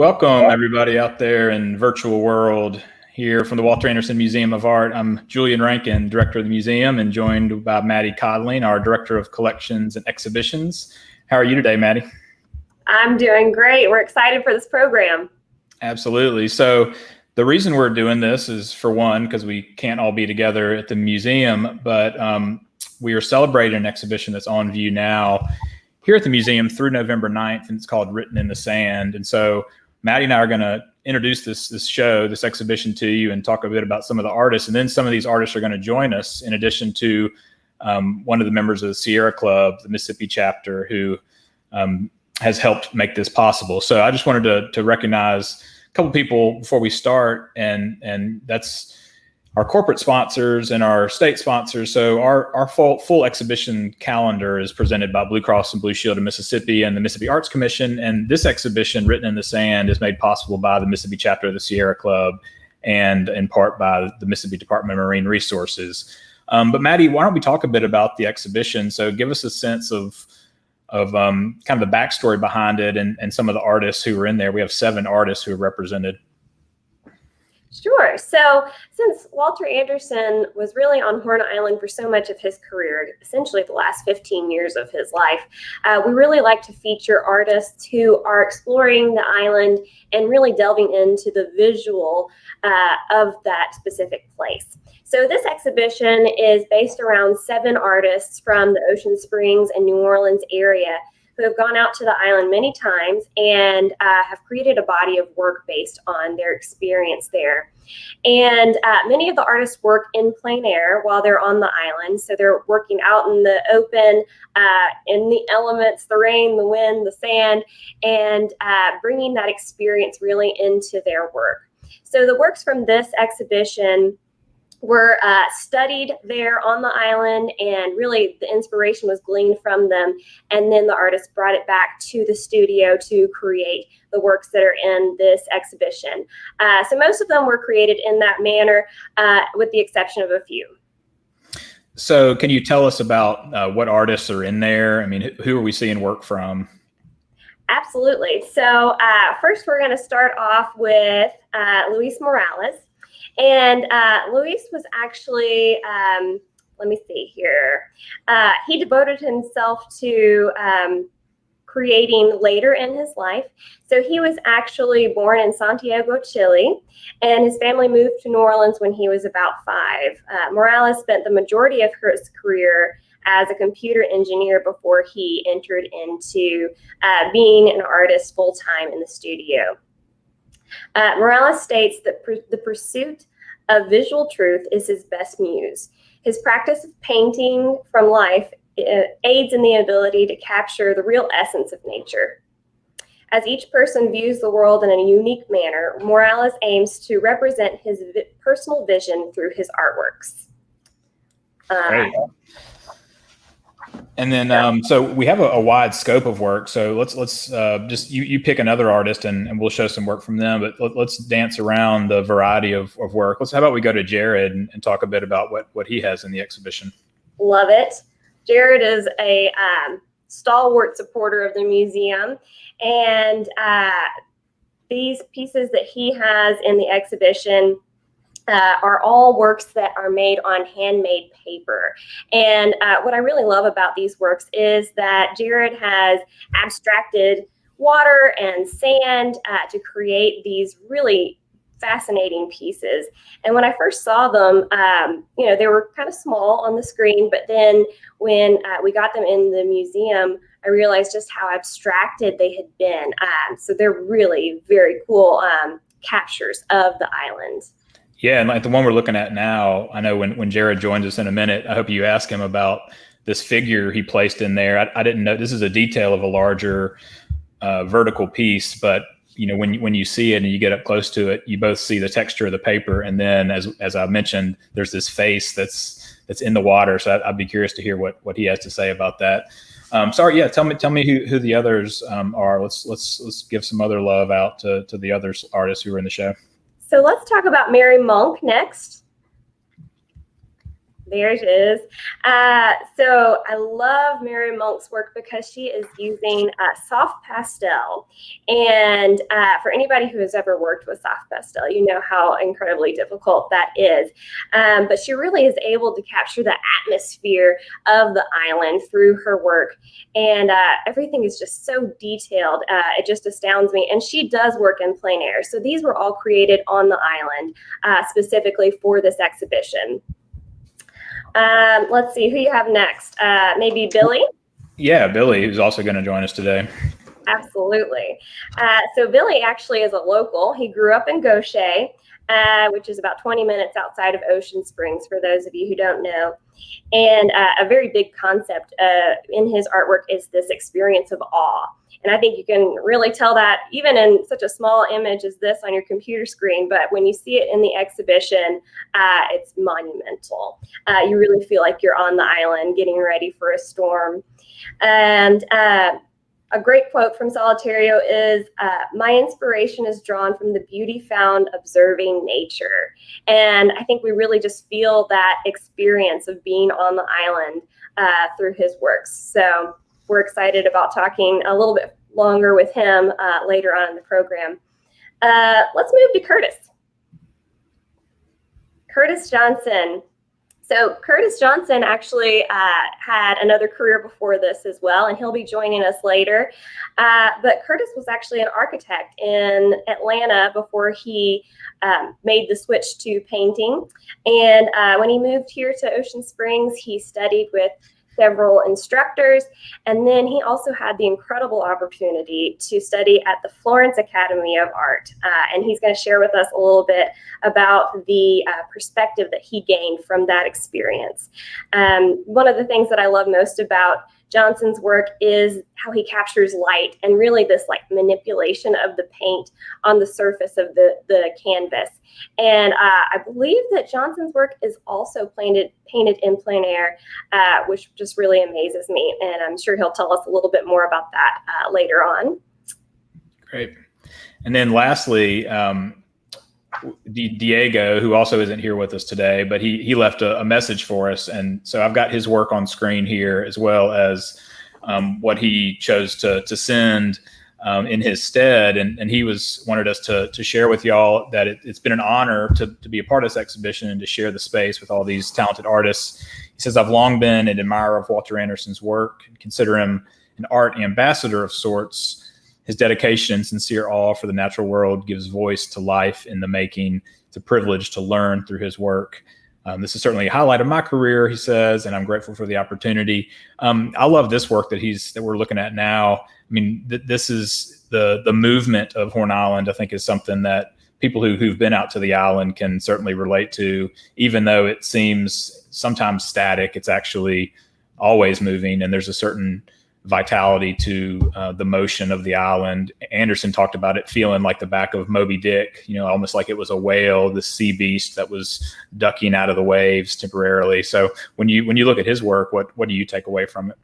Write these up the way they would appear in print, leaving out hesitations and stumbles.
Welcome, everybody out there in virtual world here from the Walter Anderson Museum of Art. I'm Julian Rankin, director of the museum, and joined by Mattie Codling, our director of collections and exhibitions. How are you today, Mattie? I'm doing great. We're excited for this program. Absolutely. So the reason we're doing this is, for one, because we can't all be together at the museum, but we are celebrating an exhibition that's on view now here at the museum through November 9th, and it's called Written in the Sand. And so Mattie and I are going to introduce this exhibition to you and talk a bit about some of the artists. And then some of these artists are going to join us, in addition to one of the members of the Sierra Club, the Mississippi chapter, who has helped make this possible. So I just wanted to recognize a couple people before we start, and that's our corporate sponsors and our state sponsors. So our full exhibition calendar is presented by Blue Cross and Blue Shield of Mississippi and the Mississippi Arts Commission. And this exhibition, Written in the Sand, is made possible by the Mississippi chapter of the Sierra Club and in part by the Mississippi Department of Marine Resources. But Mattie, why don't we talk a bit about the exhibition? So give us a sense of kind of the backstory behind it and some of the artists who were in there. We have 7 artists who are represented. Sure. So since Walter Anderson was really on Horn Island for so much of his career, essentially the last 15 years of his life, we really like to feature artists who are exploring the island and really delving into the visual of that specific place. So this exhibition is based around 7 artists from the Ocean Springs and New Orleans area who have gone out to the island many times and have created a body of work based on their experience there. And many of the artists work in plein air while they're on the island. So they're working out in the open, in the elements, the rain, the wind, the sand, and bringing that experience really into their work. So the works from this exhibition were studied there on the island, and really the inspiration was gleaned from them. And then the artists brought it back to the studio to create the works that are in this exhibition. So most of them were created in that manner, with the exception of a few. So can you tell us about what artists are in there? I mean, who are we seeing work from? Absolutely. So first we're going to start off with Luis Morales. And Luis was actually, let me see here, he devoted himself to creating later in his life. So he was actually born in Santiago, Chile, and his family moved to New Orleans when he was about 5. Morales spent the majority of his career as a computer engineer before he entered into being an artist full-time in the studio. Morales states that the pursuit of visual truth is his best muse. His practice of painting from life aids in the ability to capture the real essence of nature. As each person views the world in a unique manner, Morales aims to represent his personal vision through his artworks. Great. And then, so we have a wide scope of work. So let's just you pick another artist and we'll show some work from them. But let's dance around the variety of work. How about we go to Jerrod and talk a bit about what he has in the exhibition. Love it. Jerrod is a stalwart supporter of the museum, and these pieces that he has in the exhibition are all works that are made on handmade paper. And what I really love about these works is that Jerrod has abstracted water and sand to create these really fascinating pieces. And when I first saw them, they were kind of small on the screen, but then when we got them in the museum, I realized just how abstracted they had been. So they're really very cool captures of the island. Yeah, and like the one we're looking at now, I know when Jerrod joins us in a minute, I hope you ask him about this figure he placed in there. I didn't know this is a detail of a larger vertical piece, but when you see it and you get up close to it, you both see the texture of the paper, and then as I mentioned, there's this face that's in the water. So I'd be curious to hear what he has to say about that. Sorry, yeah, tell me who the others are. Let's give some other love out to the other artists who were in the show. So let's talk about Mary Monk next. There it is. So I love Mary Monk's work because she is using soft pastel. And for anybody who has ever worked with soft pastel, you know how incredibly difficult that is. But she really is able to capture the atmosphere of the island through her work. And everything is just so detailed. It just astounds me. And she does work in plein air. So these were all created on the island specifically for this exhibition. Let's see who you have next. Maybe Billy? Yeah, Billy, who's also going to join us today. Absolutely. So Billy actually is a local. He grew up in Gaucher, which is about 20 minutes outside of Ocean Springs, for those of you who don't know. And a very big concept in his artwork is this experience of awe. And I think you can really tell that even in such a small image as this on your computer screen, but when you see it in the exhibition, it's monumental. You really feel like you're on the island getting ready for a storm. And a great quote from Solitario is, "My inspiration is drawn from the beauty found observing nature." And I think we really just feel that experience of being on the island through his works. So we're excited about talking a little bit longer with him later on in the program. Let's move to Curtis. Curtis Jaunsen. So Curtis Jaunsen actually had another career before this as well, and he'll be joining us later. But Curtis was actually an architect in Atlanta before he made the switch to painting. And when he moved here to Ocean Springs, he studied with several instructors, and then he also had the incredible opportunity to study at the Florence Academy of Art, and he's going to share with us a little bit about the perspective that he gained from that experience. One of the things that I love most about Jaunsen's work is how he captures light and really this like manipulation of the paint on the surface of the canvas. And I believe that Jaunsen's work is also painted in plein air, which just really amazes me. And I'm sure he'll tell us a little bit more about that later on. Great. And then lastly, Diego, who also isn't here with us today, but he left a message for us. And so I've got his work on screen here, as well as what he chose to send in his stead. And he wanted us to share with y'all that it's been an honor to be a part of this exhibition and to share the space with all these talented artists. He says, "I've long been an admirer of Walter Anderson's work and consider him an art ambassador of sorts. His dedication and sincere awe for the natural world gives voice to life in the making. It's a privilege to learn through his work. This is certainly a highlight of my career," he says, "and I'm grateful for the opportunity." I love this work that we're looking at now. I mean, this is the movement of Horn Island. I think is something that people who've been out to the island can certainly relate to, even though it seems sometimes static. It's actually always moving, and there's a certain vitality to the motion of the island. Anderson talked about it feeling like the back of Moby Dick, almost like it was a whale, the sea beast that was ducking out of the waves temporarily. So when you look at his work, what do you take away from it?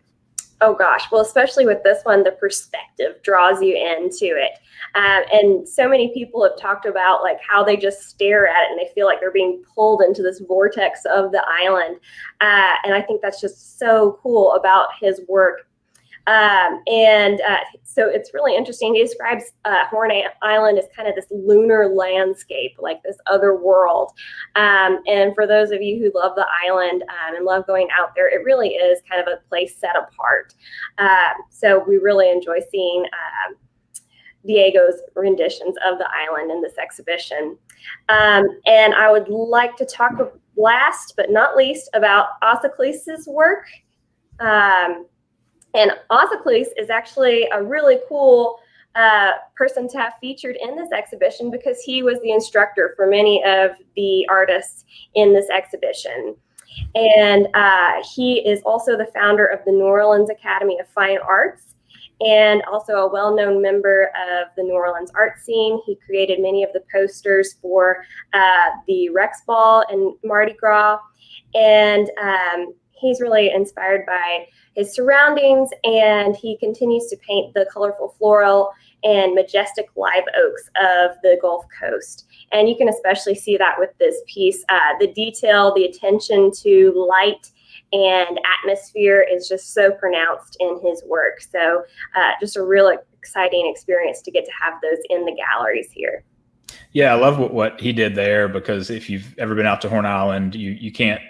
Oh gosh, well, especially with this one, the perspective draws you into it. And so many people have talked about like how they just stare at it and they feel like they're being pulled into this vortex of the island. And I think that's just so cool about his work. So it's really interesting. He describes Horn Island as kind of this lunar landscape, like this other world. And for those of you who love the island and love going out there, it really is kind of a place set apart. So we really enjoy seeing Diego's renditions of the island in this exhibition. And I would like to talk last but not least about Osicles' work. And Osicles is actually a really cool person to have featured in this exhibition because he was the instructor for many of the artists in this exhibition. And he is also the founder of the New Orleans Academy of Fine Arts and also a well-known member of the New Orleans art scene. He created many of the posters for the Rex Ball and Mardi Gras. And he's really inspired by his surroundings, and he continues to paint the colorful floral and majestic live oaks of the Gulf Coast. And you can especially see that with this piece. The detail, the attention to light and atmosphere is just so pronounced in his work. So just a real exciting experience to get to have those in the galleries here. Yeah, I love what he did there, because if you've ever been out to Horn Island, you can't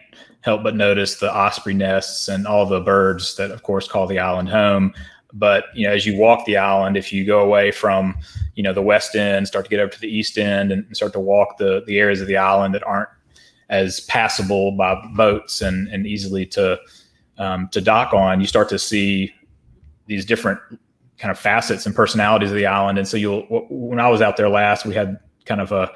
help but notice the osprey nests and all the birds that, of course, call the island home. But, as you walk the island, if you go away from, the west end, start to get over to the east end and start to walk the areas of the island that aren't as passable by boats and easily to dock on, you start to see these different kind of facets and personalities of the island. And so when I was out there last, we had kind of a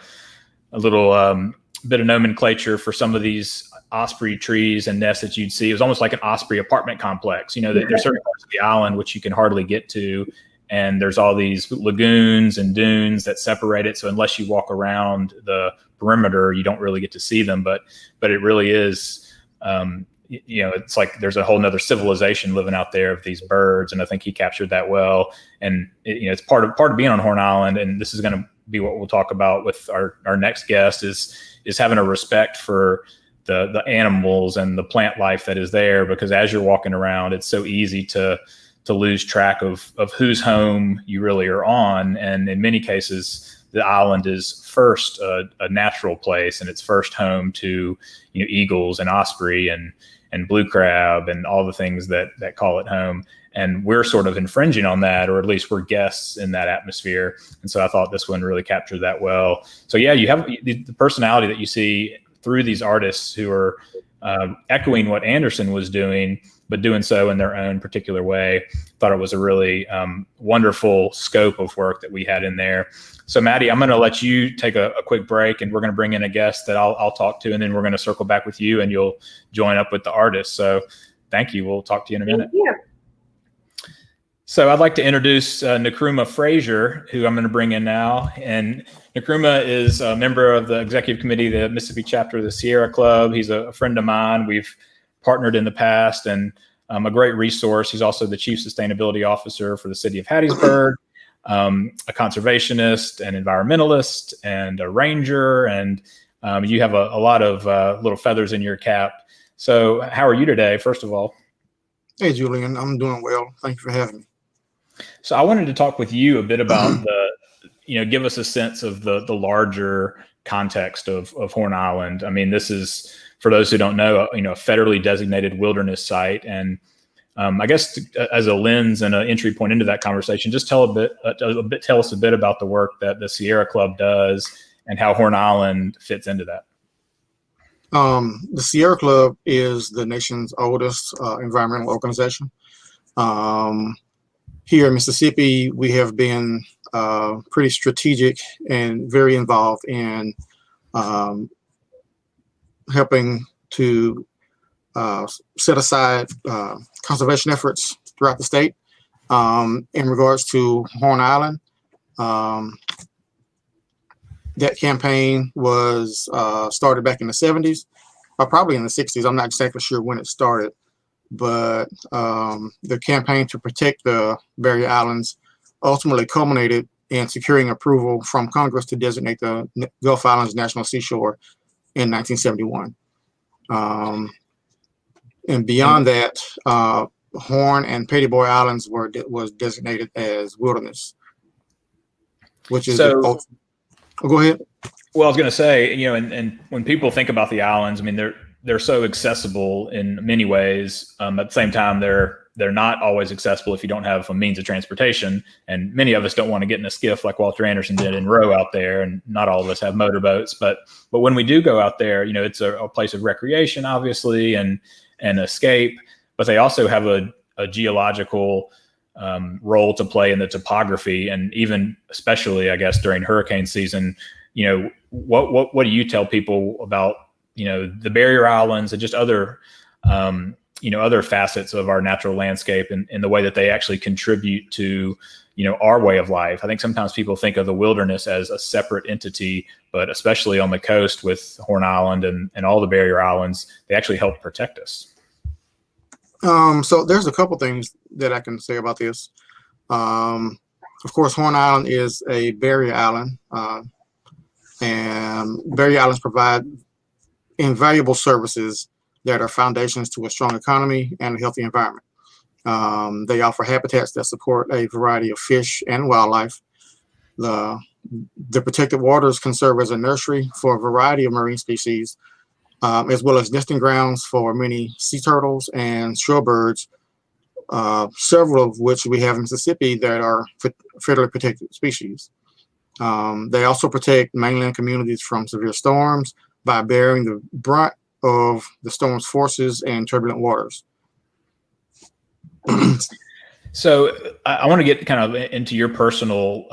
little bit of nomenclature for some of these osprey trees and nests that you'd see. It was almost like an osprey apartment complex. There's certain parts of the island which you can hardly get to, and there's all these lagoons and dunes that separate it. So unless you walk around the perimeter, you don't really get to see them. But it really is, it's like there's a whole nother civilization living out there of these birds, and I think he captured that well. And it's part of being on Horn Island, and this is going to be what we'll talk about with our next guest is having a respect for the animals and the plant life that is there, because as you're walking around, it's so easy to lose track of whose home you really are on. And in many cases, the island is first a natural place, and it's first home to eagles and osprey and blue crab and all the things that call it home. And we're sort of infringing on that, or at least we're guests in that atmosphere. And so I thought this one really captured that well. So yeah, you have the personality that you see through these artists who are echoing what Anderson was doing, but doing so in their own particular way. Thought it was a really wonderful scope of work that we had in there. So Mattie, I'm going to let you take a quick break, and we're going to bring in a guest that I'll talk to, and then we're going to circle back with you, and you'll join up with the artists. So thank you. We'll talk to you in a minute. Thank you. So I'd like to introduce Nkrumah Frazier, who I'm going to bring in now. And Nkrumah is a member of the executive committee of the Mississippi chapter of the Sierra Club. He's a friend of mine. We've partnered in the past, and a great resource. He's also the chief sustainability officer for the city of Hattiesburg, a conservationist, an environmentalist, and a ranger. And you have a lot of little feathers in your cap. So how are you today, first of all? Hey, Julian, I'm doing well. Thank you for having me. So I wanted to talk with you a bit about give us a sense of the larger context of Horn Island. I mean, this is, for those who don't know, a federally designated wilderness site. And I guess as a lens and an entry point into that conversation, just tell us a bit about the work that the Sierra Club does and how Horn Island fits into that. The Sierra Club is the nation's oldest environmental organization. Here in Mississippi, we have been pretty strategic and very involved in helping to set aside conservation efforts throughout the state. In regards to Horn Island, that campaign was started back in the 70s, or probably in the 60s. I'm not exactly sure when it started, but the campaign to protect the barrier islands ultimately culminated in securing approval from Congress to designate the Gulf Islands National Seashore in 1971. And beyond that, Horn and Petty Boy Islands was designated as wilderness, which is go ahead. Well, I was going to say, and when people think about the islands, I mean, they're so accessible in many ways. At the same time, they're not always accessible if you don't have a means of transportation. And many of us don't want to get in a skiff like Walter Anderson did and row out there. And not all of us have motorboats. But when we do go out there, it's a place of recreation, obviously, and escape. But they also have a geological role to play in the topography, and even especially, I guess, during hurricane season. What do you tell people about the barrier islands and just other other facets of our natural landscape and the way that they actually contribute to our way of life? I think sometimes people think of the wilderness as a separate entity, but especially on the coast with Horn Island and all the barrier islands, they actually help protect us. So there's a couple things that I can say about this. Of course, Horn Island is a barrier island, and barrier islands provide invaluable services that are foundations to a strong economy and a healthy environment. They offer habitats that support a variety of fish and wildlife. The protected waters can serve as a nursery for a variety of marine species, as well as nesting grounds for many sea turtles and shorebirds, several of which we have in Mississippi that are federally protected species. They also protect mainland communities from severe storms by bearing the brunt of the storm's forces and turbulent waters. So I want to get kind of into your personal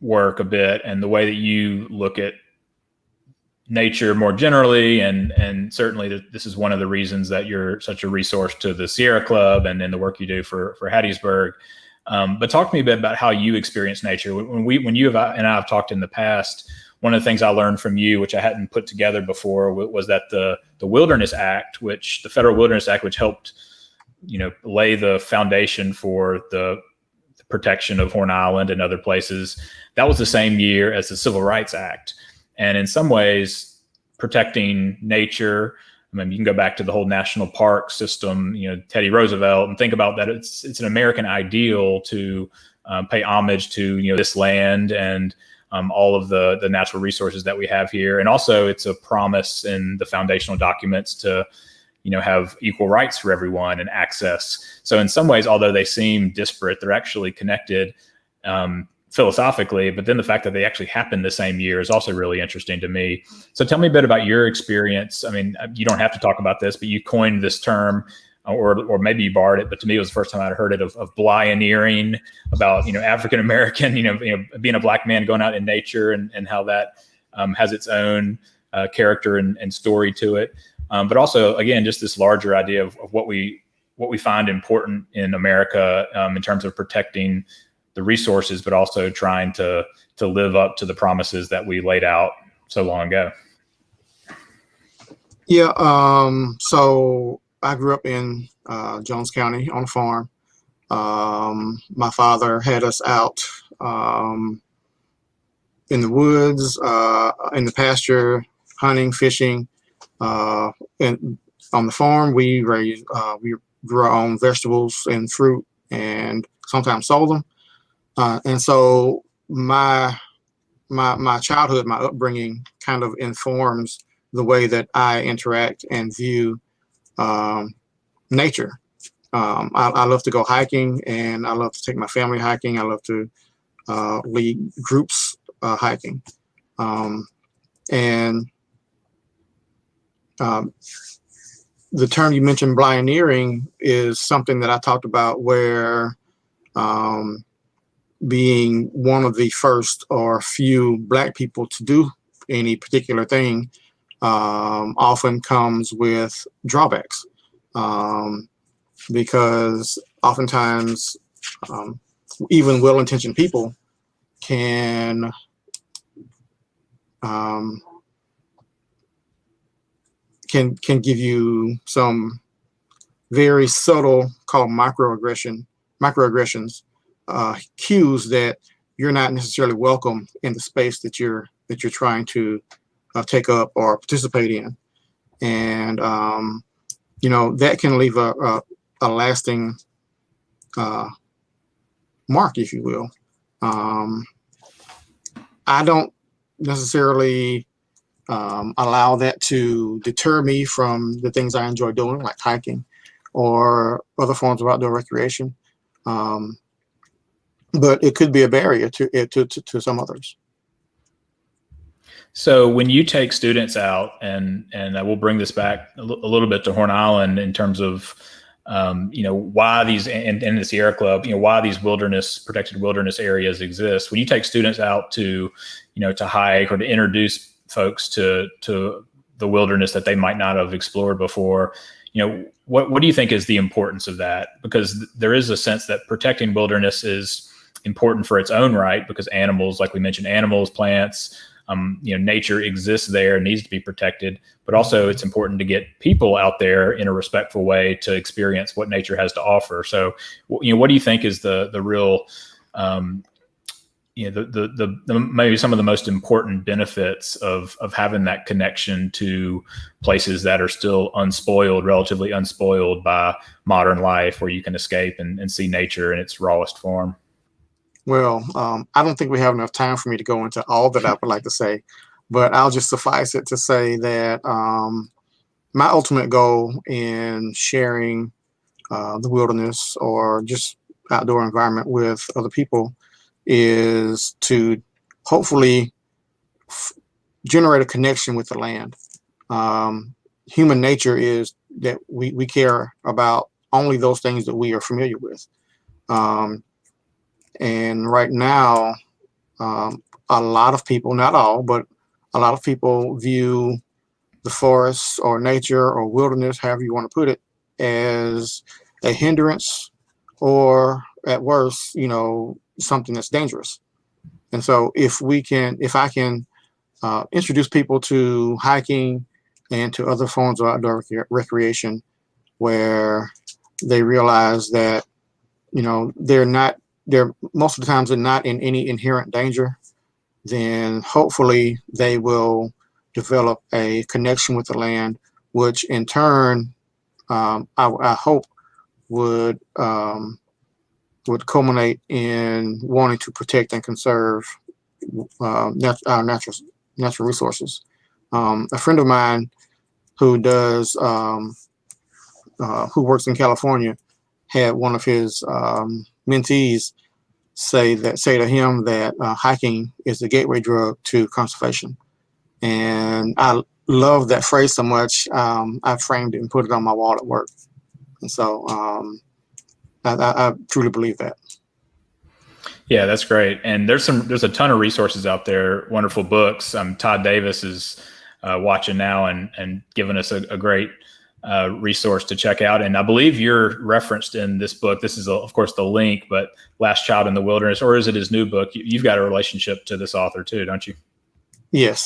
work a bit and the way that you look at nature more generally, and certainly this is one of the reasons that you're such a resource to the Sierra Club and then the work you do for Hattiesburg. But talk to me a bit about how you experience nature. When you and I have talked in the past, one of the things I learned from you, which I hadn't put together before, was that the Wilderness Act, the Federal Wilderness Act, which helped lay the foundation for the protection of Horn Island and other places, that was the same year as the Civil Rights Act. And in some ways, protecting nature, I mean, you can go back to the whole national park system, Teddy Roosevelt, and think about that. It's an American ideal to pay homage to, this land and all of the natural resources that we have here. And also it's a promise in the foundational documents to, have equal rights for everyone and access. So in some ways, although they seem disparate, they're actually connected philosophically, but then the fact that they actually happened the same year is also really interesting to me. So tell me a bit about your experience. I mean, you don't have to talk about this, but you coined this term, or maybe you borrowed it, but to me, it was the first time I'd heard it, of blioneering, about, African-American, being a Black man going out in nature and how that has its own character and story to it. But also, again, just this larger idea of what we find important in America in terms of protecting the resources, but also trying to live up to the promises that we laid out so long ago. Yeah. So I grew up in Jones County on a farm. My father had us out in the woods, in the pasture, hunting, fishing. And on the farm, we grew our own vegetables and fruit, and sometimes sold them. And so my childhood, my upbringing, kind of informs the way that I interact and view nature. I love to go hiking, and I love to take my family hiking. I love to lead groups hiking, and the term you mentioned, blioneering, is something that I talked about, where being one of the first or few Black people to do any particular thing often comes with drawbacks, because oftentimes even well-intentioned people can give you some very subtle, called microaggressions, cues that you're not necessarily welcome in the space that you're trying to take up or participate in, and that can leave a lasting mark, if you will. I don't necessarily allow that to deter me from the things I enjoy doing, like hiking or other forms of outdoor recreation. But it could be a barrier to some others. So when you take students out, and I will bring this back a little bit to Horn Island in terms of, why these, and the Sierra Club, why these protected wilderness areas exist. When you take students out to hike or to introduce folks to the wilderness that they might not have explored before, what do you think is the importance of that? Because there is a sense that protecting wilderness is important for its own right, because animals, like we mentioned, plants, nature exists there and needs to be protected, but also it's important to get people out there in a respectful way to experience what nature has to offer. So, what do you think is the real the maybe some of the most important benefits of having that connection to places that are still unspoiled, relatively unspoiled by modern life, where you can escape and see nature in its rawest form? Well, I don't think we have enough time for me to go into all that I would like to say, but I'll just suffice it to say that my ultimate goal in sharing the wilderness or just outdoor environment with other people is to hopefully generate a connection with the land. Human nature is that we care about only those things that we are familiar with. And right now, a lot of people, not all, but a lot of people view the forest or nature or wilderness, however you want to put it, as a hindrance or at worst, something that's dangerous. And so if I can introduce people to hiking and to other forms of outdoor recreation where they realize that, they're most of the times they're not in any inherent danger, then hopefully they will develop a connection with the land, which in turn, I hope would culminate in wanting to protect and conserve our natural resources. A friend of mine who works in California had one of his mentees say to him that hiking is the gateway drug to conservation. And I love that phrase so much, I framed it and put it on my wall at work. And so I truly believe that. Yeah, that's great. And there's a ton of resources out there, wonderful books. Todd Davis is watching now and giving us a great resource to check out. And I believe you're referenced in this book. This is, of course, the link, but Last Child in the Wilderness, or is it his new book? You've got a relationship to this author too, don't you? Yes.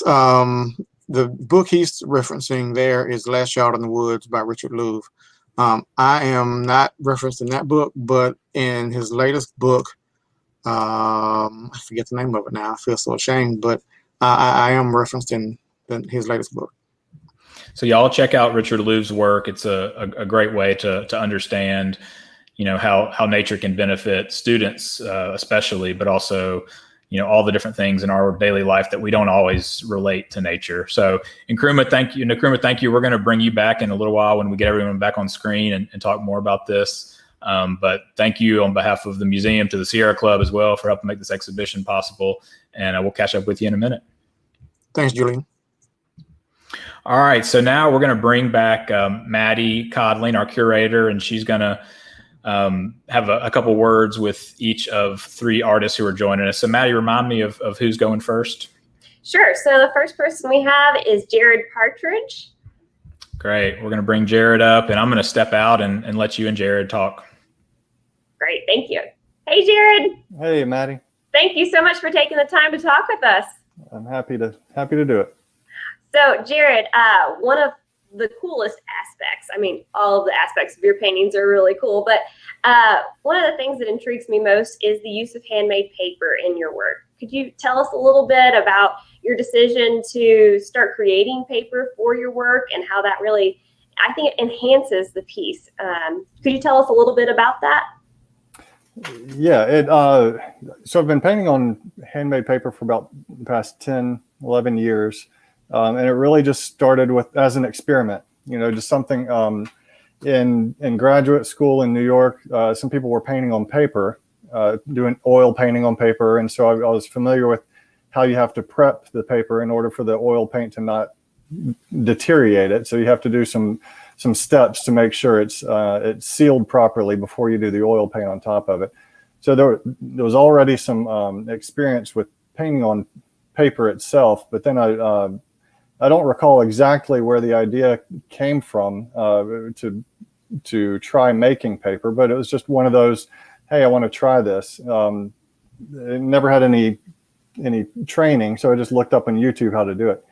The book he's referencing there is Last Child in the Woods by Richard Louv. I am not referenced in that book, but in his latest book, I forget the name of it now. I feel so ashamed, but I am referenced in his latest book. So y'all check out Richard Louv's work. It's a great way to understand, how nature can benefit students, especially, but also, all the different things in our daily life that we don't always relate to nature. So Nkrumah, thank you. We're going to bring you back in a little while when we get everyone back on screen and talk more about this. But thank you on behalf of the museum to the Sierra Club as well for helping make this exhibition possible. And we'll catch up with you in a minute. Thanks, Julian. All right, so now we're going to bring back Mattie Codling, our curator, and she's going to have a couple words with each of three artists who are joining us. So Mattie, remind me of who's going first. Sure. So the first person we have is Jerrod Partridge. Great. We're going to bring Jerrod up, and I'm going to step out and let you and Jerrod talk. Great. Thank you. Hey, Jerrod. Hey, Mattie. Thank you so much for taking the time to talk with us. I'm happy to do it. So, Jerrod, one of the coolest aspects, all of the aspects of your paintings are really cool, but one of the things that intrigues me most is the use of handmade paper in your work. Could you tell us a little bit about your decision to start creating paper for your work and how that really, I think, it enhances the piece? Could you tell us a little bit about that? Yeah, so I've been painting on handmade paper for about the past 10, 11 years. And it really just started as an experiment, just something in graduate school in New York. Some people were painting on paper, doing oil painting on paper. And so I was familiar with how you have to prep the paper in order for the oil paint to not deteriorate it. So you have to do some steps to make sure it's sealed properly before you do the oil paint on top of it. So there was already some experience with painting on paper itself, but then I don't recall exactly where the idea came from to try making paper, but it was just one of those, hey, I want to try this. It never had any training, so I just looked up on YouTube how to do it.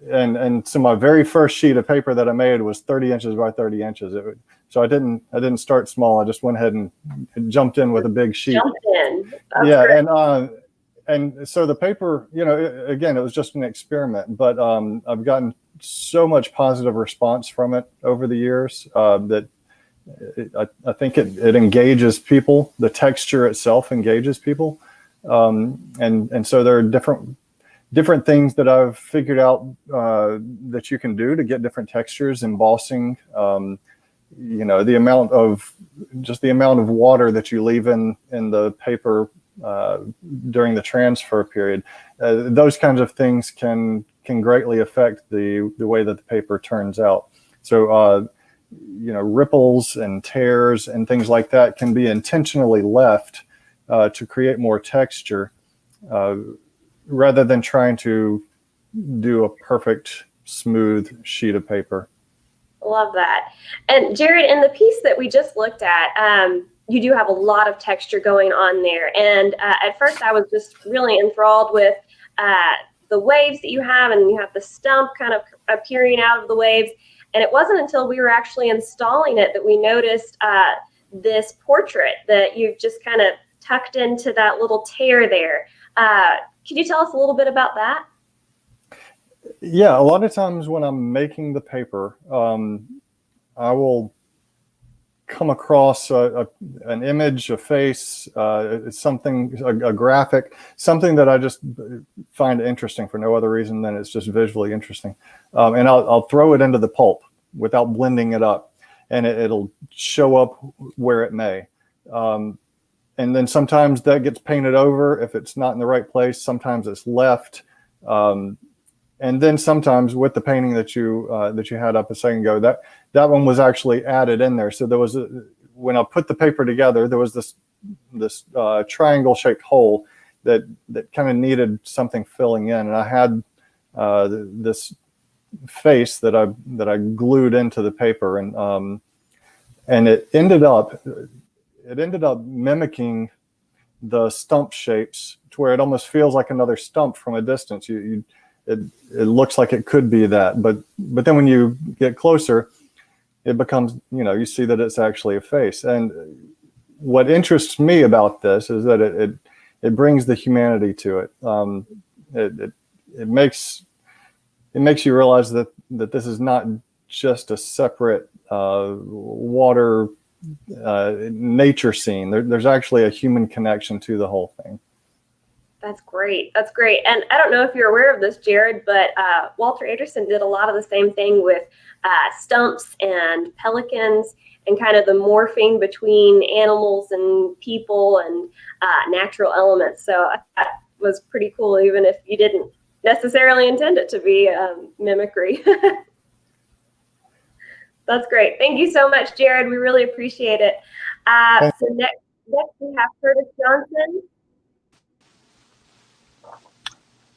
and so my very first sheet of paper that I made was 30 inches by 30 inches. So I didn't start small. I just went ahead and jumped in with a big sheet. Jumped in. That's Yeah, great. and so the paper, again, it was just an experiment, but I've gotten so much positive response from it over the years that I think it engages people. The texture itself engages people, and so there are different things that I've figured out that you can do to get different textures, embossing. The amount of water that you leave in the paper during the transfer period, those kinds of things can greatly affect the way that the paper turns out. So ripples and tears and things like that can be intentionally left to create more texture, rather than trying to do a perfect smooth sheet of paper. Love that. And Jerrod, in the piece that we just looked at, you do have a lot of texture going on there. And at first I was just really enthralled with the waves that you have, and you have the stump kind of appearing out of the waves. And it wasn't until we were actually installing it that we noticed this portrait that you've just kind of tucked into that little tear there. Could you tell us a little bit about that? Yeah, a lot of times when I'm making the paper, I will come across an image, a face, something, a graphic, something that I just find interesting for no other reason than it's just visually interesting. And I'll throw it into the pulp without blending it up, and it'll show up where it may. And then sometimes that gets painted over if it's not in the right place. Sometimes it's left. And then sometimes with the painting that you had up a second ago, that one was actually added in there. So there was when I put the paper together, there was this triangle shaped hole that kind of needed something filling in, and I had this face that I glued into the paper, and it ended up mimicking the stump shapes to where it almost feels like another stump from a distance. It looks like it could be that, but then when you get closer, it becomes, you see that it's actually a face. And what interests me about this is that it brings the humanity to it. It makes you realize that this is not just a separate water nature scene. There's actually a human connection to the whole thing. That's great. That's great. And I don't know if you're aware of this, Jerrod, but Walter Anderson did a lot of the same thing with stumps and pelicans, and kind of the morphing between animals and people and natural elements. So that was pretty cool, even if you didn't necessarily intend it to be mimicry. That's great. Thank you so much, Jerrod. We really appreciate it. So next we have Curtis Jaunsen.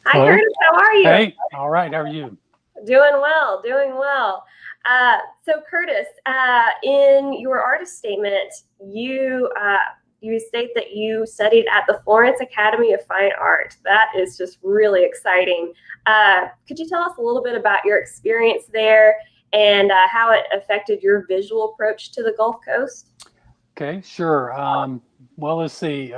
Hi, Hello. Curtis. How are you? Hey, all right. How are you? Doing well, doing well. So Curtis, in your artist statement, you state that you studied at the Florence Academy of Fine Art. That is just really exciting. Could you tell us a little bit about your experience there and how it affected your visual approach to the Gulf Coast? Okay, sure. Well, let's see.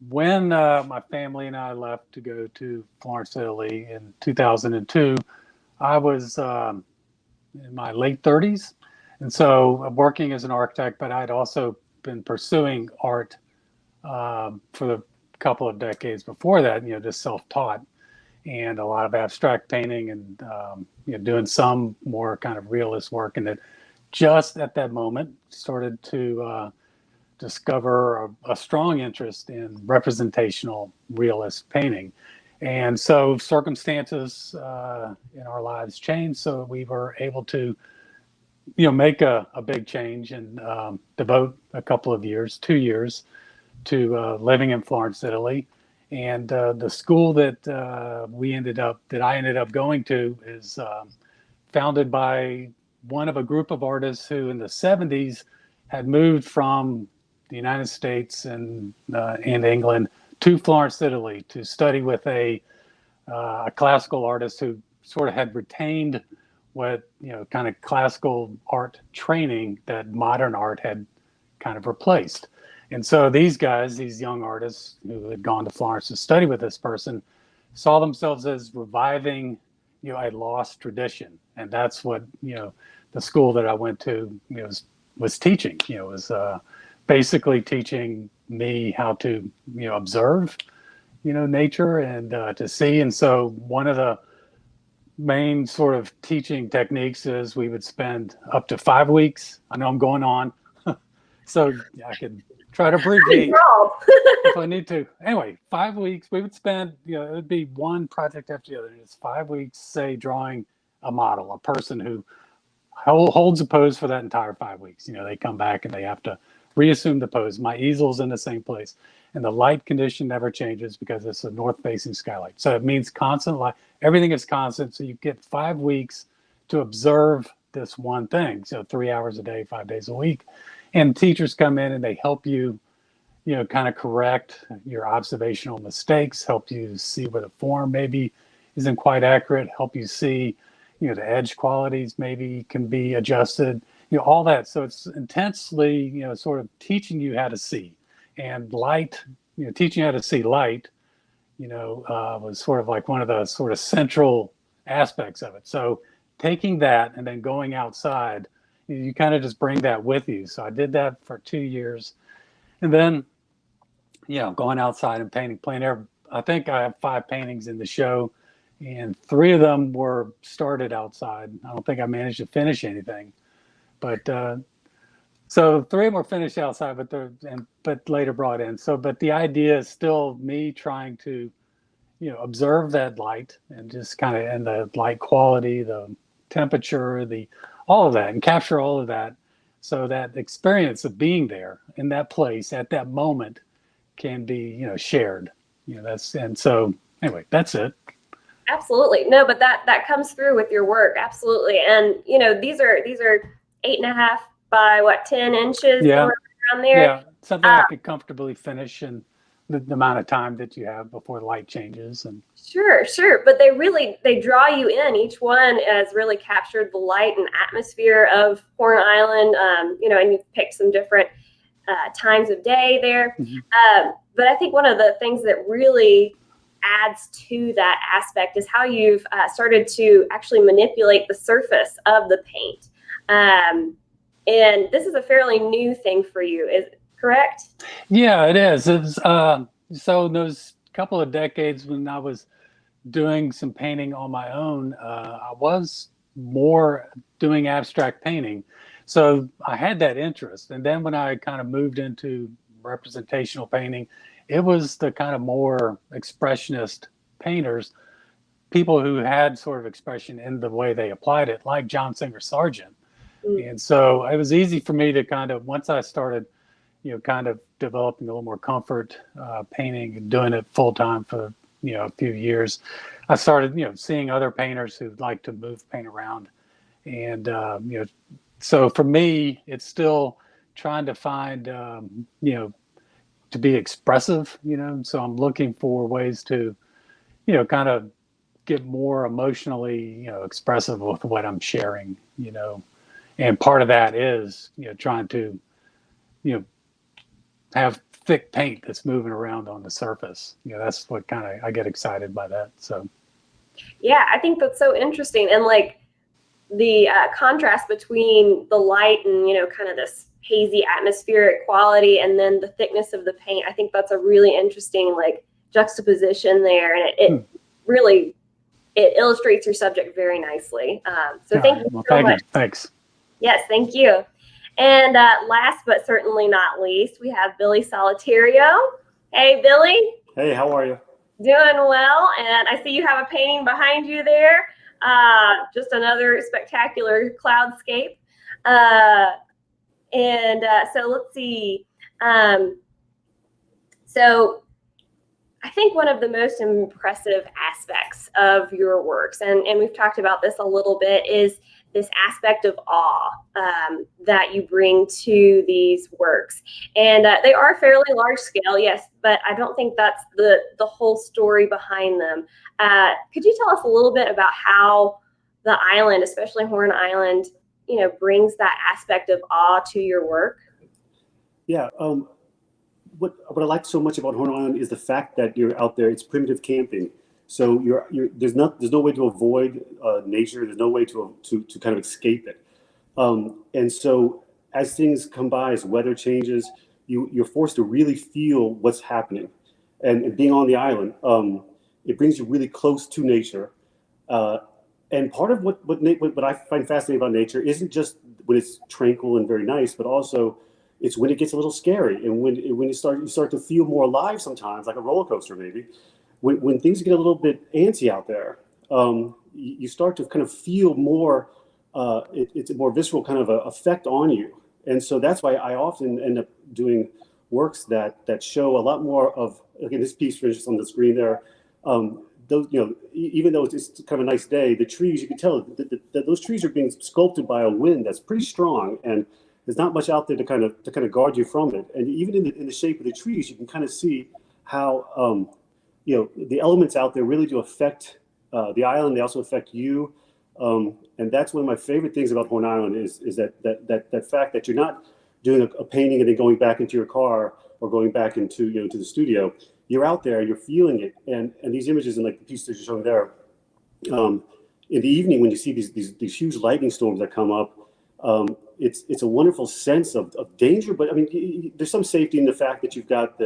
When my family and I left to go to Florence, Italy in 2002, I was in my late 30s. And so I'm working as an architect, but I'd also been pursuing art for the couple of decades before that, just self-taught, and a lot of abstract painting and doing some more kind of realist work. And that just at that moment started to discover a strong interest in representational realist painting. And so circumstances in our lives changed, so we were able to make a big change and devote a couple of years, 2 years, to living in Florence, Italy. And the school that I ended up going to is founded by one of a group of artists who in the 70s had moved from the United States and England to Florence, Italy to study with a classical artist who sort of had retained what, kind of classical art training that modern art had kind of replaced. And so these guys, these young artists who had gone to Florence to study with this person, saw themselves as reviving, a lost tradition. And that's what, the school that I went to, was teaching, was basically teaching me how to, observe, nature and to see. And so one of the main sort of teaching techniques is we would spend up to 5 weeks. I know I'm going on, so I could try to abbreviate if I need to. Anyway, 5 weeks we would spend, it would be one project after the other. It's 5 weeks, say, drawing a model, a person who holds a pose for that entire 5 weeks. They come back and they have to reassume the pose. My easel's in the same place, and the light condition never changes because it's a north-facing skylight. So it means constant light. Everything is constant. So you get 5 weeks to observe this one thing. So 3 hours a day, 5 days a week. And teachers come in and they help you, kind of correct your observational mistakes, help you see where the form maybe isn't quite accurate, help you see, the edge qualities maybe can be adjusted, all that. So it's intensely, sort of teaching you how to see. And light, teaching you how to see light, was sort of like one of the sort of central aspects of it. So taking that and then going outside, you kind of just bring that with you. So I did that for 2 years. And then, going outside and painting, plein air. I think I have 5 paintings in the show, and 3 of them were started outside. I don't think I managed to finish anything. But so 3 of them were finished outside, but later brought in. So, but the idea is still me trying to, observe that light and just kind of, and the light quality, the temperature, all of that, and capture all of that, so that experience of being there in that place at that moment can be, shared. And so anyway, that's it. Absolutely. No, but that comes through with your work. Absolutely. And these are 8.5 by 10 inches. Yeah. Around there. Yeah. Something I could comfortably finish in the amount of time that you have before the light changes. And Sure. But they draw you in. Each one has really captured the light and atmosphere of Horn Island. And you've picked some different times of day there. Mm-hmm. But I think one of the things that really adds to that aspect is how you've started to actually manipulate the surface of the paint. And this is a fairly new thing for you, is it correct? Yeah, it is. So those couple of decades when I was doing some painting on my own, I was more doing abstract painting. So I had that interest. And then when I kind of moved into representational painting, it was the kind of more expressionist painters, people who had sort of expression in the way they applied it, like Jaunsen or Sargent. And so it was easy for me to kind of, once I started, kind of developing a little more comfort painting and doing it full time for, a few years, I started, seeing other painters who like to move paint around. And, so for me, it's still trying to find, to be expressive, so I'm looking for ways to, kind of get more emotionally, expressive with what I'm sharing, and part of that is, trying to, have thick paint that's moving around on the surface. That's what kind of, I get excited by that. So. Yeah, I think that's so interesting. And like the contrast between the light and, kind of this hazy atmospheric quality and then the thickness of the paint. I think that's a really interesting like juxtaposition there. And it really, it illustrates your subject very nicely. So thank you so much. Thanks. Yes, thank you. And last but certainly not least, we have Billy Solitario. Hey, Billy. Hey, how are you? Doing well. And I see you have a painting behind you there. Just another spectacular cloudscape. So let's see. So I think one of the most impressive aspects of your works, and we've talked about this a little bit, is this aspect of awe that you bring to these works. And they are fairly large scale, yes, but I don't think that's the whole story behind them. Could you tell us a little bit about how the island, especially Horn Island, brings that aspect of awe to your work? Yeah. What I like so much about Horn Island is the fact that you're out there. It's primitive camping. So there's no way to avoid nature. There's no way to kind of escape it. And so as things come by, as weather changes, you're forced to really feel what's happening. And being on the island, it brings you really close to nature. And part of what I find fascinating about nature isn't just when it's tranquil and very nice, but also it's when it gets a little scary, and when you start to feel more alive sometimes, like a roller coaster maybe. When things get a little bit antsy out there, you start to kind of feel more, it's a more visceral kind of a effect on you. And so that's why I often end up doing works that show a lot more of, again, this piece, for instance, on the screen there, those, even though it's kind of a nice day, the trees, you can tell that those trees are being sculpted by a wind that's pretty strong, and there's not much out there to kind of guard you from it. And even in the shape of the trees, you can kind of see how, the elements out there really do affect the island. They also affect you. And that's one of my favorite things about Horn Island is that fact that you're not doing a painting and then going back into your car or going back into, to the studio. You're out there, you're feeling it. And these images and like the piece that you're showing there, in the evening when you see these huge lightning storms that come up, it's a wonderful sense of danger. But I mean, there's some safety in the fact that you've got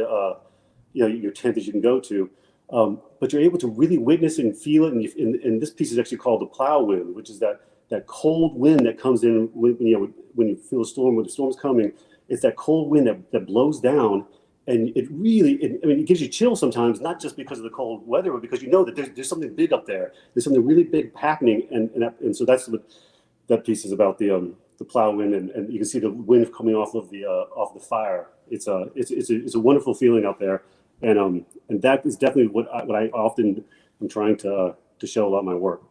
your tent that you can go to. But you're able to really witness and feel it. And this piece is actually called the plow wind, which is that cold wind that comes in when you feel a storm, when the storm's coming. It's that cold wind that blows down. And it gives you chills sometimes, not just because of the cold weather, but because you know that there's something big up there. There's something really big happening. And so that's what that piece is about, the plow wind. And you can see the wind coming off of the fire. It's a wonderful feeling out there. And that is definitely what I often am trying to show about my work.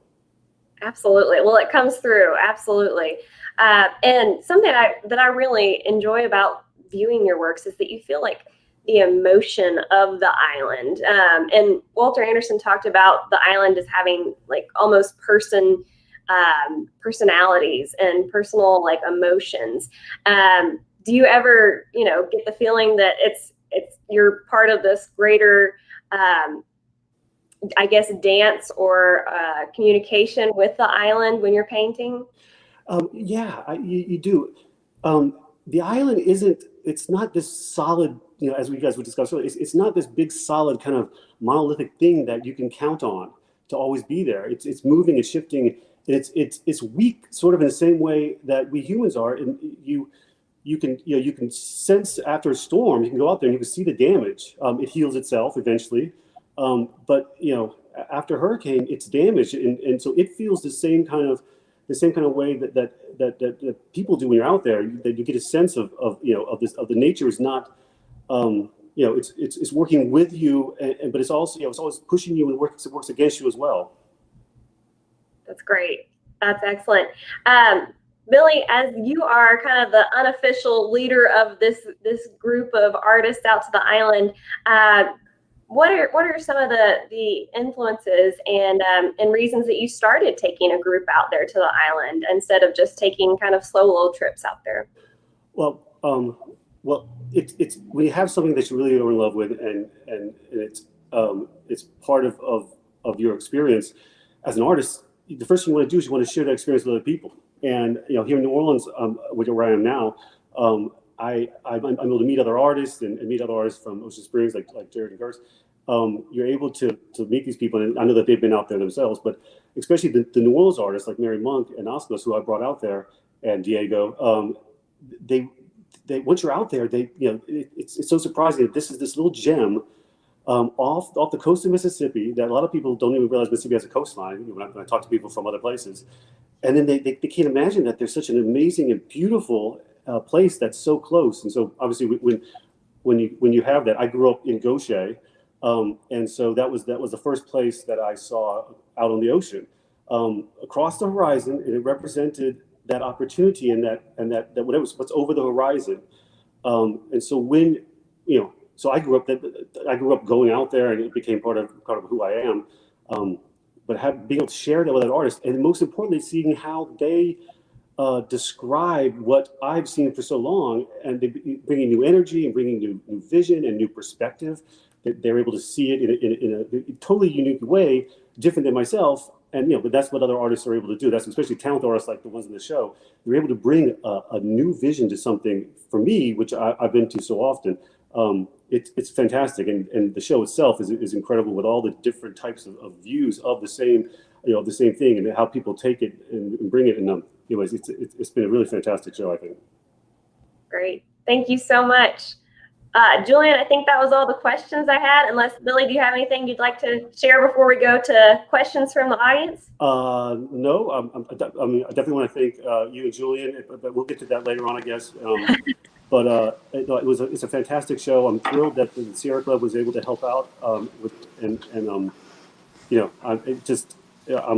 Absolutely. Well, it comes through. Absolutely. And something that I really enjoy about viewing your works is that you feel like the emotion of the island. And Walter Anderson talked about the island as having like almost personalities and personal like emotions. Do you ever, get the feeling that you're part of this greater, I guess, dance or communication with the island when you're painting? Yeah, you do. The island it's not this solid, as we guys would discuss earlier, it's not this big solid kind of monolithic thing that you can count on to always be there. It's moving and shifting, and it's weak sort of in the same way that we humans are. And you can sense after a storm, you can go out there and you can see the damage. It heals itself eventually. But after a hurricane, it's damaged. And so it feels the same kind of way that people do when you're out there, that you get a sense of the nature is not, it's working with you, but it's also, it's always pushing you and it works against you as well. That's great. That's excellent. Billy, as you are kind of the unofficial leader of this group of artists out to the island, what are some of the influences and reasons that you started taking a group out there to the island instead of just taking kind of solo trips out there? Well, it's when you have something that you really are in love with, and it's part of your experience as an artist. The first thing you want to do is you want to share that experience with other people. And here in New Orleans, where I am now, I'm able to meet other artists and meet other artists from Ocean Springs, like Jerrod and Gertz. You're able to meet these people, and I know that they've been out there themselves, but especially the New Orleans artists like Mary Monk and Oscos, who I brought out there, and Diego. They once you're out there, it's so surprising that this little gem off the coast of Mississippi that a lot of people don't even realize Mississippi has a coastline. When I talk to people from other places, and then they can't imagine that there's such an amazing and beautiful place that's so close. And so obviously when you have that, I grew up in Gaucher, and so that was the first place that I saw out on the ocean. across the horizon, and it represented that opportunity and that what's over the horizon. And so when, so I grew up going out there, and it became part of who I am. But being able to share that with an artist, and most importantly, seeing how they describe what I've seen for so long, and bringing new energy and bringing new vision and new perspective, that they're able to see it in a totally unique way, different than myself. And but that's what other artists are able to do. That's especially talented artists like the ones in the show. They're able to bring a new vision to something, for me, which I've been to so often. It's fantastic, and the show itself is incredible, with all the different types of views of the same the same thing, and how people take it and bring it. And anyways, it's been a really fantastic show, I think. Great, thank you so much. Julian, I think that was all the questions I had. Unless, Billy, do you have anything you'd like to share before we go to questions from the audience? No, I mean, I definitely want to thank you and Julian, but we'll get to that later on, I guess. But it's a fantastic show. I'm thrilled that the Sierra Club was able to help out I'm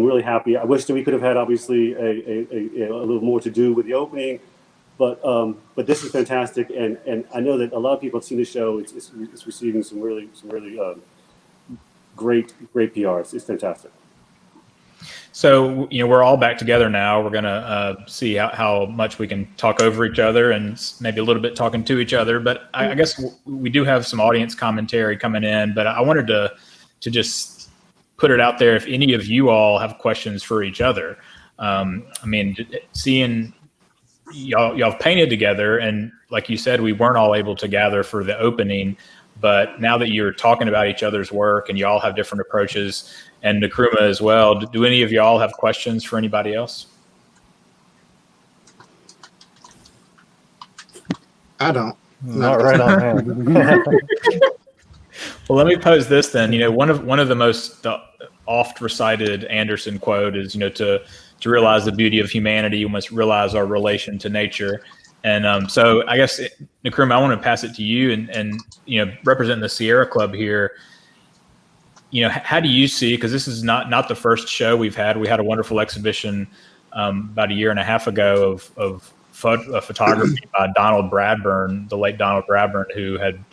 really happy. I wish that we could have had, obviously, a little more to do with the opening. But this is fantastic, and I know that a lot of people have seen the show. It's receiving some really great PRs. It's fantastic. So we're all back together now. We're gonna see how much we can talk over each other, and maybe a little bit talking to each other. But I guess we do have some audience commentary coming in. But I wanted to just put it out there, if any of you all have questions for each other. I mean, seeing y'all have painted together, and like you said, we weren't all able to gather for the opening, but now that you're talking about each other's work and you all have different approaches, and Nkrumah as well, do any of y'all have questions for anybody else? I don't. Not right on hand. Well, let me pose this then. One of the most oft recited Anderson quote is, to realize the beauty of humanity, we must realize our relation to nature. And so I guess, Nkrumah, I want to pass it to you, and representing the Sierra Club here. How do you see, because this is not the first show we've had. We had a wonderful exhibition about a year and a half ago of photography by Donald Bradburn, the late Donald Bradburn, who had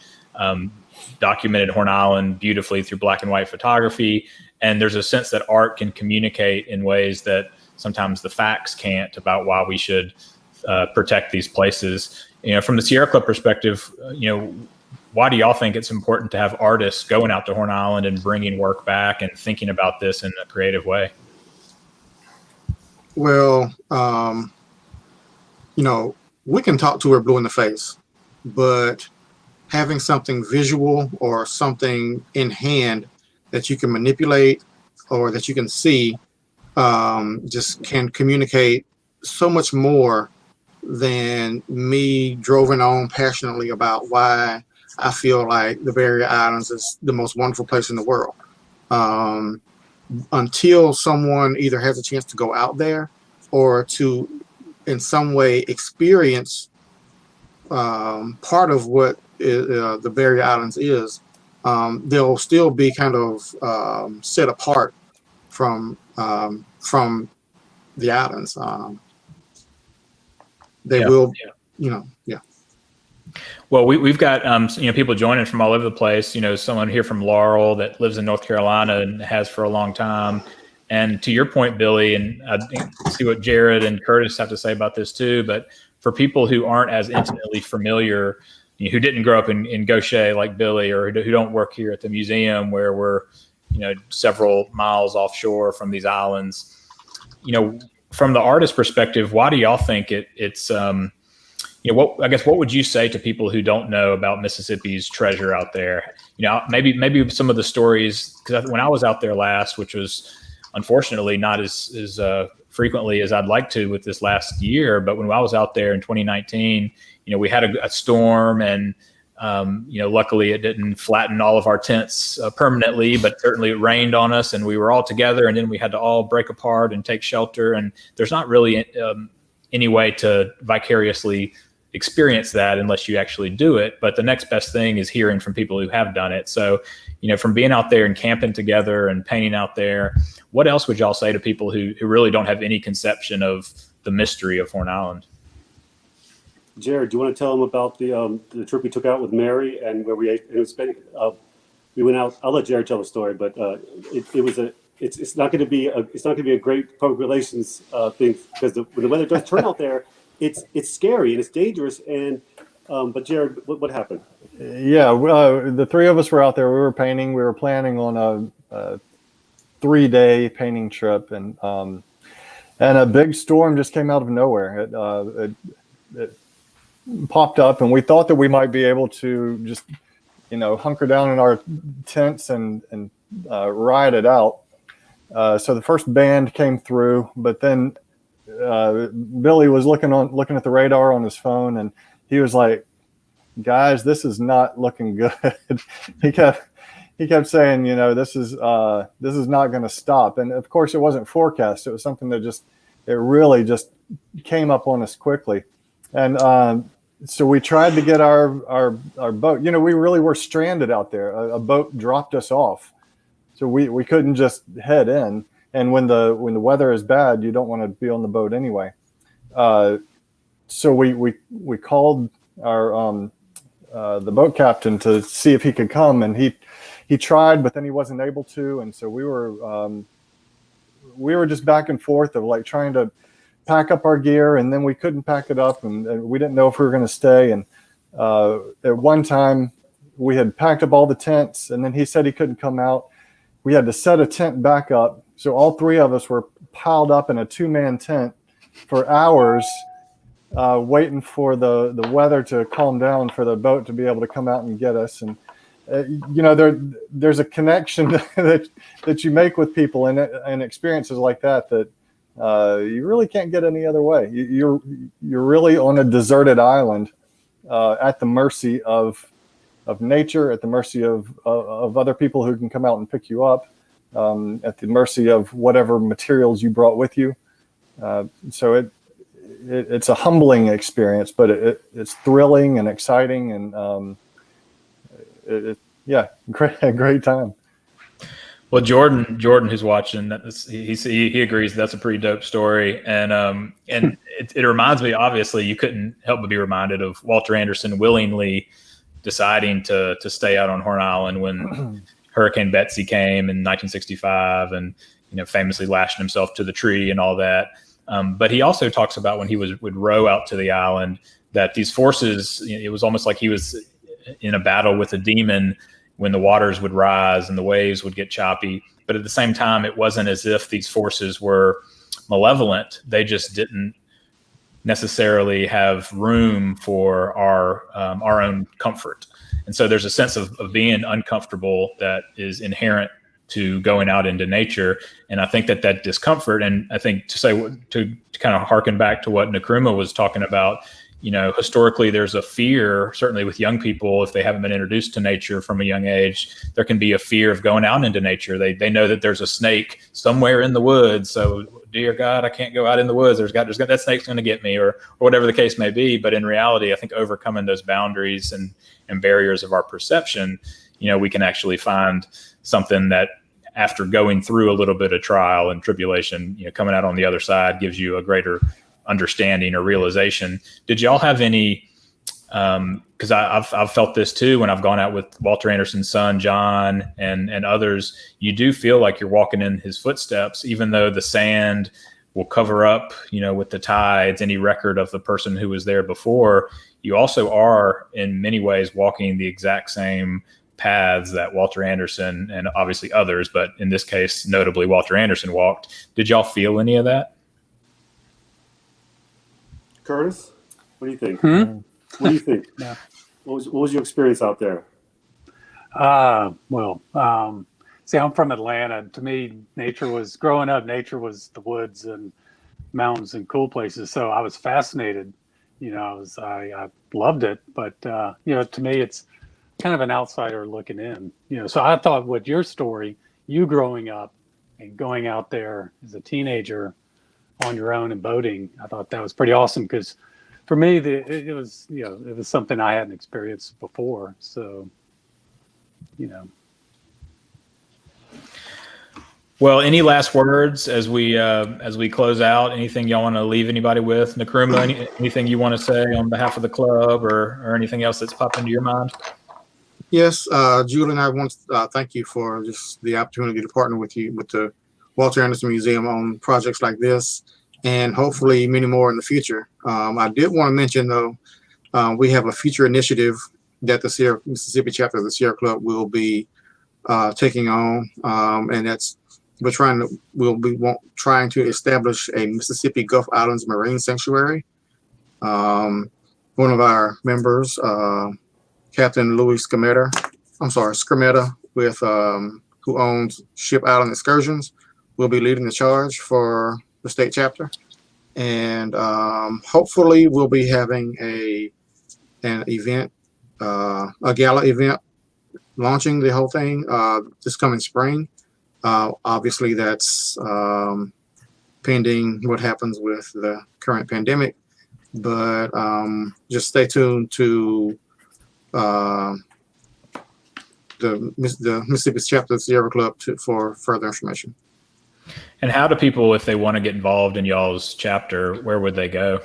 documented Horn Island beautifully through black and white photography. And there's a sense that art can communicate in ways that sometimes the facts can't, about why we should protect these places. From the Sierra Club perspective, why do y'all think it's important to have artists going out to Horn Island and bringing work back and thinking about this in a creative way? Well, we can talk to her blue in the face, but having something visual or something in hand that you can manipulate or that you can see just can communicate so much more than me droning on passionately about why I feel like the Barrier Islands is the most wonderful place in the world. Until someone either has a chance to go out there or to in some way experience part of what the Barrier Islands is, they'll still be kind of set apart from the islands. They will, yeah. Well, we've got people joining from all over the place. Someone here from Laurel that lives in North Carolina and has for a long time. And to your point, Billy, and I see what Jerrod and Curtis have to say about this too. But for people who aren't as intimately familiar, who didn't grow up in Gaucher like Billy, or who don't work here at the museum where we're several miles offshore from these islands, from the artist perspective, why do y'all think it's what would you say to people who don't know about Mississippi's treasure out there? Maybe some of the stories, because when I was out there last, which was unfortunately not as frequently as I'd like to with this last year, but when I was out there in 2019, we had a storm, and luckily it didn't flatten all of our tents permanently, but certainly it rained on us, and we were all together, and then we had to all break apart and take shelter. And there's not really any way to vicariously experience that unless you actually do it. But the next best thing is hearing from people who have done it. So, from being out there and camping together and painting out there, what else would y'all say to people who really don't have any conception of the mystery of Horn Island? Jerrod, do you want to tell them about the trip we took out with Mary and where we ate? We went out. I'll let Jerrod tell the story, but it's not going to be a great public relations thing, because when the weather does turn out there, it's scary and it's dangerous. And but Jerrod, what happened? Yeah, the three of us were out there. We were painting. We were planning on a 3-day painting trip, and a big storm just came out of nowhere. It popped up, and we thought that we might be able to just hunker down in our tents and ride it out. So the first band came through, but then Billy was looking at the radar on his phone, and he was like, "Guys, this is not looking good." he kept saying, this is not going to stop. And of course, it wasn't forecast. It was something that it really just came up on us quickly. And so we tried to get our boat. We really were stranded out there. A boat dropped us off, so we couldn't just head in. And when the weather is bad, you don't want to be on the boat anyway. So we called our the boat captain to see if he could come, and he tried, but then he wasn't able to. And so we were just back and forth of like trying to pack up our gear, and then we couldn't pack it up, and we didn't know if we were going to stay. And at one time we had packed up all the tents, and then he said he couldn't come out. We had to set a tent back up. So all three of us were piled up in a 2-man tent for hours, waiting for the weather to calm down for the boat to be able to come out and get us. And there's a connection that you make with people and experiences like that you really can't get any other way. You're really on a deserted island, at the mercy of nature, at the mercy of other people who can come out and pick you up, at the mercy of whatever materials you brought with you. So it's a humbling experience, but it's thrilling and exciting, and a great time. Well, Jordan, who's watching, he agrees that's a pretty dope story, and it reminds me. Obviously, you couldn't help but be reminded of Walter Anderson willingly deciding to stay out on Horn Island when Hurricane Betsy came in 1965, and famously lashing himself to the tree and all that. But he also talks about when he would row out to the island, that these forces, it was almost like he was in a battle with a demon when the waters would rise and the waves would get choppy. But at the same time, it wasn't as if these forces were malevolent. They just didn't necessarily have room for our own comfort. And so there's a sense of being uncomfortable that is inherent to going out into nature. And I think that discomfort, and I think to kind of harken back to what Nkrumah was talking about, historically there's a fear, certainly with young people, if they haven't been introduced to nature from a young age, there can be a fear of going out into nature. They know that there's a snake somewhere in the woods. So, dear God, I can't go out in the woods. That snake's going to get me, or whatever the case may be. But in reality, I think overcoming those boundaries and barriers of our perception, we can actually find something that, after going through a little bit of trial and tribulation, coming out on the other side gives you a greater understanding or realization. Did y'all have any, because I've felt this too when I've gone out with Walter Anderson's son, John, and others, you do feel like you're walking in his footsteps, even though the sand will cover up, with the tides, any record of the person who was there before. You also are in many ways walking the exact same paths that Walter Anderson and obviously others, but in this case, notably Walter Anderson walked. Did y'all feel any of that? Curtis, what do you think? Hmm? What do you think? Yeah. What was your experience out there? See, I'm from Atlanta. To me, growing up, nature was the woods and mountains and cool places. So I was fascinated. I loved it. But, to me, it's kind of an outsider looking in. So I thought with your story, you growing up and going out there as a teenager on your own and boating, I thought that was pretty awesome, because for me, it was, you know, it was something I hadn't experienced before. So, you know. Well, any last words as we close out? Anything y'all want to leave anybody with? Nkrumah, anything you want to say on behalf of the club, or anything else that's popped into your mind? Yes, Julie and I want to thank you for just the opportunity to partner with you with the Walter Anderson Museum on projects like this, and hopefully many more in the future. I did want to mention, though, we have a future initiative that the Sierra Mississippi chapter of the Sierra Club will be taking on, and that's we'll be trying to establish a Mississippi Gulf Islands Marine Sanctuary. One of our members, Captain Louis Scametta, with who owns Ship Island Excursions, will be leading the charge for the state chapter, and hopefully we'll be having an event, a gala event, launching the whole thing this coming spring. Obviously, that's pending what happens with the current pandemic, but just stay tuned to the Mississippi chapter of the Sierra Club for further information. And how do people, if they want to get involved in y'all's chapter, where would they go?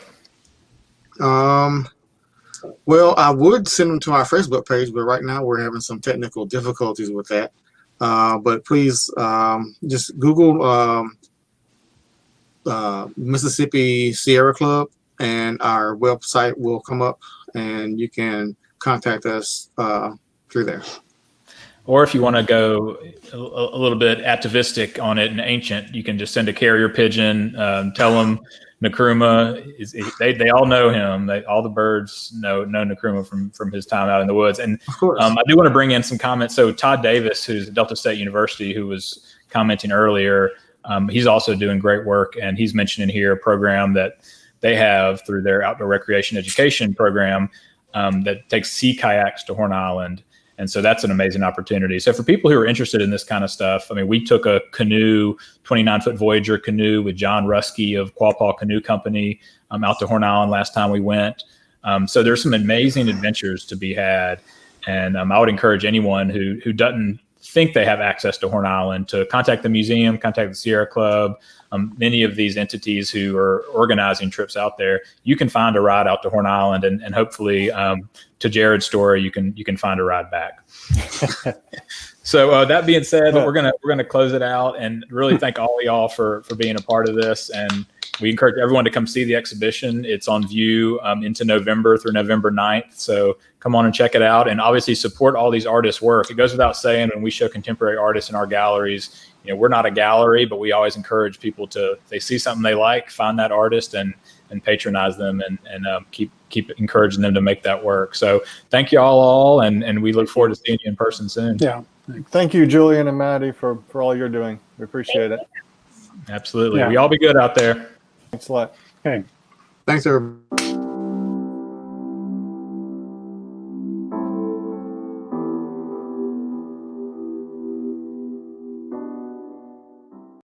Well, I would send them to our Facebook page, but right now we're having some technical difficulties with that. But please just Google Mississippi Sierra Club, and our website will come up, and you can contact us through there. Or if you want to go a little bit atavistic on it and ancient, you can just send a carrier pigeon, tell them Nkrumah they all know him. All the birds know Nkrumah from his time out in the woods. And I do want to bring in some comments. So Todd Davis, who's at Delta State University, who was commenting earlier, he's also doing great work, and he's mentioning here a program that they have through their outdoor recreation education program that takes sea kayaks to Horn Island. And so that's an amazing opportunity. So for people who are interested in this kind of stuff, I mean, we took a canoe, 29-foot Voyager canoe with John Ruskey of Quapaw Canoe Company out to Horn Island last time we went. So there's some amazing adventures to be had. And I would encourage anyone who doesn't think they have access to Horn Island to contact the museum, contact the Sierra Club. Many of these entities who are organizing trips out there, you can find a ride out to Horn Island, and hopefully, to Jerrod's story, you can find a ride back. So that being said, we're gonna close it out, and really thank all of y'all for being a part of this. And we encourage everyone to come see the exhibition. It's on view into November through November 9th. So come on and check it out, and obviously support all these artists' work. It goes without saying, when we show contemporary artists in our galleries, you know, we're not a gallery, but we always encourage people to, if they see something they like, find that artist and patronize them, and keep encouraging them to make that work. So thank you all, and we look forward to seeing you in person soon. Yeah. Thank you, Julian and Mattie, for all you're doing. We appreciate it. Absolutely. Yeah. We all be good out there. Thanks a lot. Okay. Thanks, everybody.